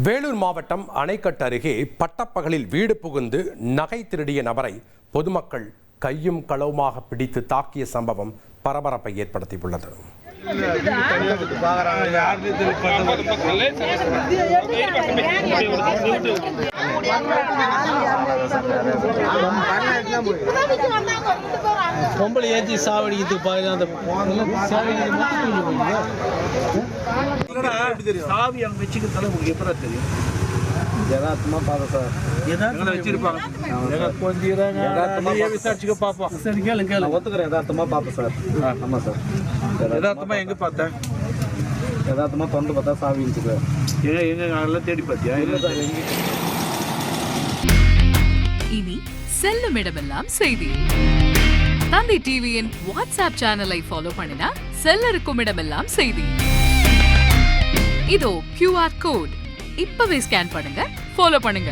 வேலூர் மாவட்டம் அணைக்கட்டு அருகே பட்டப்பகலில் வீடு புகுந்து நகை திருடிய நபரை பொதுமக்கள் கையும் களவுமாக பிடித்து தாக்கிய சம்பவம் பரபரப்பை ஏற்படுத்தியுள்ளது. பொம்பளை ஏற்றி சாவடிக்கிறதுக்கு சாவி அங்கே வச்சுக்கிறதால உங்களுக்கு எப்படா தெரியும்? யதார்த்தமா பார்த்தேன் சார். எங்களை வச்சிருப்பாங்க கொஞ்சம் விசாரிச்சுக்க பார்ப்போம். சரி கேளுங்க நான் ஒத்துக்கிறேன். யதார்த்தமா பார்த்தேன் சார். ஆமாம் சார். யதார்த்தமா எங்கே பார்த்தேன்? யதார்த்தமா திறந்து பார்த்தா சாவி இருந்துச்சு. எங்க அதெல்லாம் தேடி பார்த்தியா? இல்லை சார். இனி செல்லும் இடமெல்லாம் செய்தி. தந்தை டிவியின் வாட்ஸ்அப் சேனலை ஃபாலோ பண்ணினா செல்லருக்கும் இடமெல்லாம் செய்தி. இதோ QR கோட் இப்பவே ஸ்கேன் பண்ணுங்க, ஃபாலோ பண்ணுங்க.